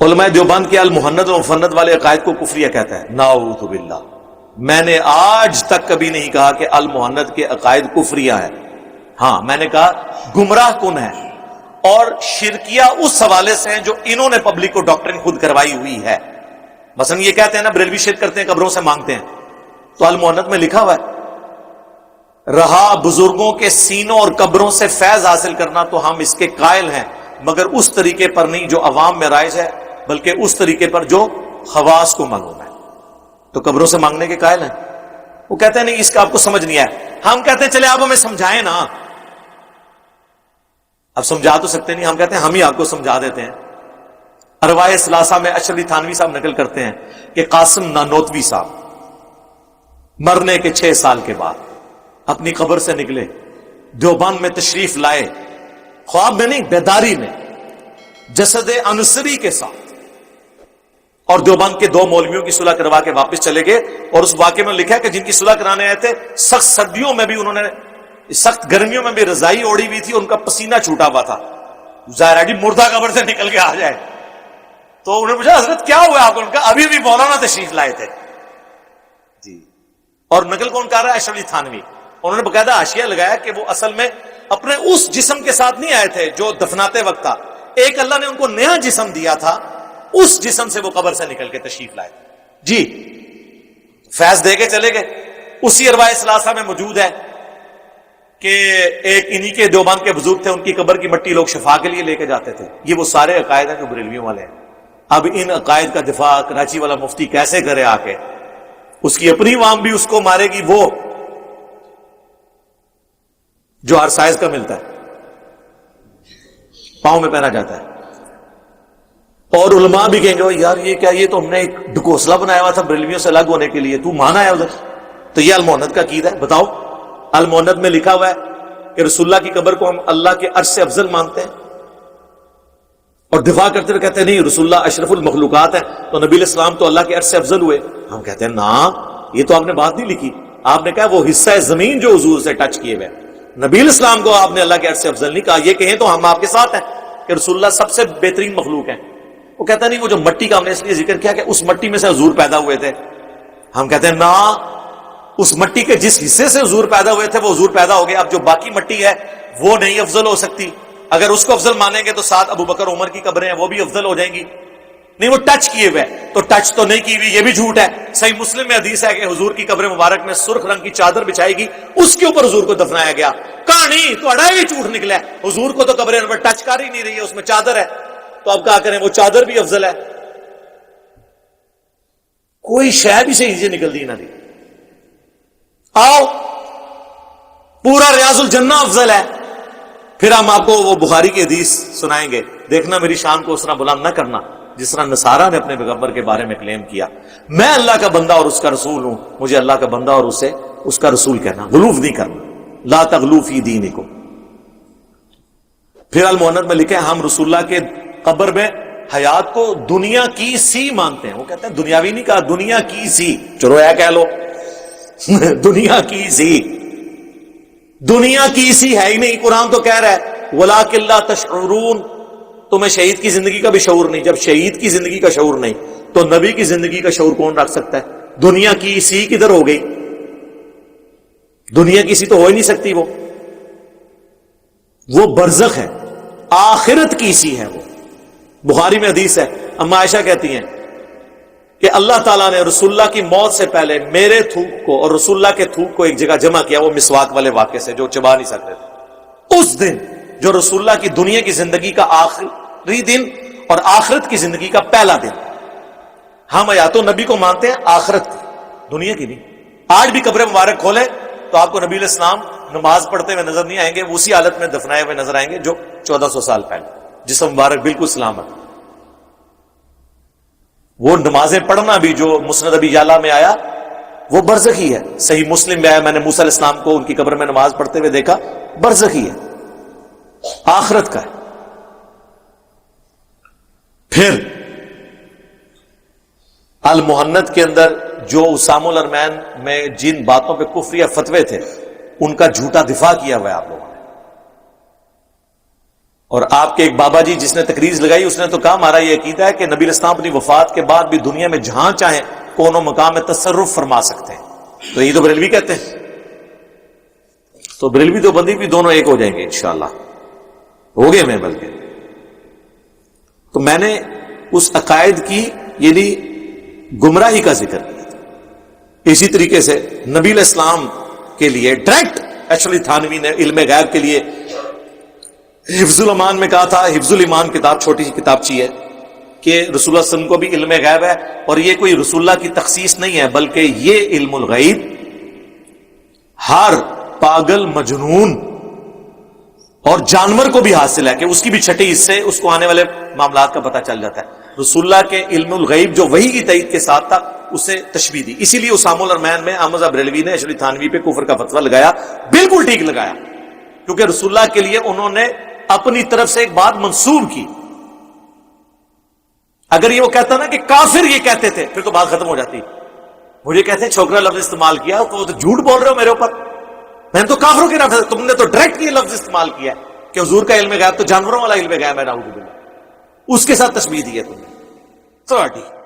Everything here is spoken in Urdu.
علماء دیوبند کے المحند و مفند والے عقائد کو کفریہ کہتا ہے. نعوذ باللہ. میں نے آج تک کبھی نہیں کہا کہ المحند کے عقائد کفریہ ہے. ہاں میں نے کہا گمراہ کن ہے اور شرکیہ اس حوالے سے ہیں جو انہوں نے پبلک کو ڈاکٹرن خود کروائی ہوئی ہے. مثلا یہ کہتے ہیں نا بریلوی شرک کرتے ہیں قبروں سے مانگتے ہیں, تو المحند میں لکھا ہوا ہے رہا بزرگوں کے سینوں اور قبروں سے فیض حاصل کرنا تو ہم اس کے قائل ہیں, مگر اس طریقے پر نہیں جو عوام میں رائج ہے, بلکہ اس طریقے پر جو خواص کو معلوم ہے. تو قبروں سے مانگنے کے قائل ہیں. وہ کہتے ہیں نہیں اس کا آپ کو سمجھ نہیں آیا. ہم کہتے ہیں چلے آپ ہمیں سمجھائیں نا. اب سمجھا تو سکتے نہیں, ہم کہتے ہیں ہم ہی آپ کو سمجھا دیتے ہیں. ارواح ثلاثہ میں اشرف علی تھانوی صاحب نقل کرتے ہیں کہ قاسم نانوتوی صاحب مرنے کے 6 سال کے بعد اپنی قبر سے نکلے, دیوبند میں تشریف لائے, خواب میں نہیں بیداری میں, جسد انصری کے ساتھ, اور دیوبند کے 2 مولویوں کی صلح کروا کے واپس چلے گئے. اور اس واقعے میں لکھا کہ جن کی صلح کرانے آئے تھے سخت سردیوں میں بھی انہوں نے, سخت گرمیوں میں بھی رضائی اوڑی ہوئی تھی, ان کا پسینہ چھوٹا ہوا تھا. ظاہر ہے جی مردہ قبر سے نکل کے آ جائے. تو انہوں نے پوچھا حضرت کیا ہوا آپ کو؟ ان کا ابھی بھی مولانا تشریف لائے تھے جی. اور نقل کون کر رہا ہے؟ اشرف علی تھانوی. انہوں نے باقاعدہ حاشیہ لگایا کہ وہ اصل میں اپنے اس جسم کے ساتھ نہیں آئے تھے جو دفناتے وقت تھا, ایک اللہ نے ان کو نیا جسم دیا تھا, اس جسم سے وہ قبر سے نکل کے تشریف لائے جی. فیض دے کے چلے گئے. اسی ارواح ثلاثہ میں موجود ہے کہ ایک انہی کے دیوبند کے بزرگ تھے, ان کی قبر کی مٹی لوگ شفا کے لیے لے کے جاتے تھے. یہ وہ سارے عقائد ہیں جو بریلویوں والے ہیں. اب ان عقائد کا دفاع کراچی والا مفتی کیسے کرے آ کے؟ اس کی اپنی عوام بھی اس کو مارے گی, وہ جو ہر سائز کا ملتا ہے پاؤں میں پہنا جاتا ہے. اور علماء بھی کہیں گے یار یہ کیا, یہ تو ہم نے ایک ڈکوسلا بنایا ہوا تھا بریلویوں سے الگ ہونے کے لیے, تو مانا ہے ادھر. تو یہ المحند کا عقیدہ ہے. بتاؤ المحند میں لکھا ہوا ہے کہ رسول اللہ کی قبر کو ہم اللہ کے عرش سے افضل مانتے ہیں, اور دفاع کرتے ہوئے کہتے ہیں نہیں رسول اللہ اشرف المخلوقات ہیں, تو نبی علیہ السلام تو اللہ کے عرش سے افضل ہوئے. ہم کہتے ہیں نا یہ تو آپ نے بات نہیں لکھی. آپ نے کہا وہ حصہ زمین جو حضور سے ٹچ کیے ہوئے, نبی علیہ السلام کو آپ نے اللہ کے عرش سے افضل نہیں کہا. یہ کہیں تو ہم آپ کے ساتھ ہیں کہ رسول اللہ سب سے بہترین مخلوق ہیں. وہ کہتا نہیں وہ جو مٹی کا ہم نے اس لیے ذکر کیا کہ اس مٹی میں سے حضور پیدا ہوئے تھے. ہم کہتے ہیں نا اس مٹی کے جس حصے سے حضور پیدا ہوئے تھے وہ حضور پیدا ہو گئے. اب جو باقی مٹی ہے وہ نہیں افضل ہو سکتی. اگر اس کو افضل مانیں گے تو ساتھ ابو بکر عمر کی قبریں ہیں وہ بھی افضل ہو جائیں گی. نہیں وہ ٹچ کیے ہوئے, تو ٹچ تو نہیں کی ہوئی, یہ بھی جھوٹ ہے. صحیح مسلم میں حدیث ہے کہ حضور کی قبر مبارک میں سرخ رنگ کی چادر بچھائی گی, اس کے اوپر حضور کو دفنایا گیا. کہانی تو اڑا ہی جھوٹ نکلا ہے. حضور کو تو قبر پر ٹچ کر ہی نہیں رہی ہے, اس میں چادر ہے. تو اب کیا کریں, وہ چادر بھی افضل ہے. کوئی شے بھی صحیح سے نکل دی نہ دی. آؤ پورا ریاض الجنہ افضل ہے. پھر ہم آپ کو وہ بخاری کی حدیث سنائیں گے. دیکھنا میری شان کو اس طرح بلند نہ کرنا جس طرح نصارہ نے اپنے پیغمبر کے بارے میں کلیم کیا. میں اللہ کا بندہ اور اس کا رسول ہوں, مجھے اللہ کا بندہ اور اسے اس کا رسول کہنا, غلوف نہیں کرنا. لا تغلو فی دینکم. پھر المحند میں لکھے ہم رسول اللہ کے قبر میں حیات کو دنیا کی سی مانتے ہیں. وہ کہتے ہیں دنیاوی نہیں کہا, دنیا کی سی. چلو اے کہہ لو دنیا کی سی. دنیا کی سی ہے ہی نہیں. قرآن تو کہہ رہا ہے وَلَٰكِن لَا تَشْعُرُونَ, تمہیں شہید کی زندگی کا بھی شعور نہیں. جب شہید کی زندگی کا شعور نہیں تو نبی کی زندگی کا شعور کون رکھ سکتا ہے؟ دنیا کی سی کدھر ہو گئی؟ دنیا کی سی تو ہو ہی نہیں سکتی. وہ برزخ ہے, آخرت کی سی ہے. وہ بخاری میں حدیث ہے, اما عائشہ کہتی ہیں کہ اللہ تعالیٰ نے رسول اللہ کی موت سے پہلے میرے تھوک کو اور رسول اللہ کے تھوک کو ایک جگہ جمع کیا, وہ مسواک والے واقعے سے جو چبا نہیں سکتے تھے. اس دن جو رسول اللہ کی دنیا کی زندگی کا آخری دن اور آخرت کی زندگی کا پہلا دن. ہم حیات نبی کو مانتے ہیں آخرت کی, دنیا کی نہیں. آج بھی قبر مبارک کھولیں تو آپ کو نبی علیہ السلام نماز پڑھتے ہوئے نظر نہیں آئیں گے, وہ اسی حالت میں دفنائے ہوئے نظر آئیں گے جو 1400 سال پہلے, جسم مبارک بالکل سلامت. وہ نمازیں پڑھنا بھی جو مسند ابی یعلا میں آیا وہ برزخی ہے. صحیح مسلم میں آیا میں نے موسیٰ علیہ السلام کو ان کی قبر میں نماز پڑھتے ہوئے دیکھا, برزخی ہے, آخرت کا ہے. پھر المحند کے اندر جو اسام الارمین میں جن باتوں پہ کفریہ فتوے تھے ان کا جھوٹا دفاع کیا ہوا ہے آپ لوگوں نے. اور آپ کے ایک بابا جی جس نے تقریر لگائی، اس نے تو کہا ہمارا یہ عقیدہ ہے کہ نبی علیہ السلام اپنی وفات کے بعد بھی دنیا میں جہاں چاہیں کون و مقام میں تصرف فرما سکتے ہیں. تو یہ تو بریلوی کہتے ہیں. تو بریلوی تو بندی بھی دونوں ایک ہو جائیں گے انشاءاللہ، ہو گئے میں بلکہ. تو میں نے اس عقائد کی یعنی گمراہی کا ذکر کیا تھا. اسی طریقے سے نبی علیہ السلام کے لیے ڈائریکٹ ایشلی تھانوی نے علم غیب کے لیے حفظ الامان میں کہا تھا. حفظ الایمان کتاب چھوٹی سی کتابچی ہے کہ رسول اللہ صلی اللہ علیہ وسلم کو بھی علم غیب ہے، اور یہ کوئی رسول اللہ کی تخصیص نہیں ہے، بلکہ یہ علم الغیب ہر پاگل، مجنون اور جانور کو بھی حاصل ہے کہ اس کی بھی چھٹی حصے اس کو آنے والے معاملات کا پتہ چل جاتا ہے. رسول اللہ کے علم الغیب جو وحی کی تائید کے ساتھ تھا اسے تشبیہ دی. اسی لیے اسام الارمین میں احمد بریلوی نے اشری تھانوی پہ کفر کا فتویٰ لگایا. بالکل ٹھیک لگایا، کیونکہ رسول اللہ کے لیے انہوں نے اپنی طرف سے ایک بات منسوب کی. اگر یہ وہ کہتا نا کہ کافر یہ کہتے تھے پھر تو بات ختم ہو جاتی. مجھے کہتے ہیں چھوکرا لفظ استعمال کیا تو جھوٹ بول رہے ہو میرے اوپر. میں نے تو کافروں کے نام، تم نے تو ڈائریکٹ یہ لفظ استعمال کیا کہ حضور کا علم غیب تو جانوروں والا علم غیب ہے، نعوذ باللہ، اس کے ساتھ تشبیہ دی ہے تم نے.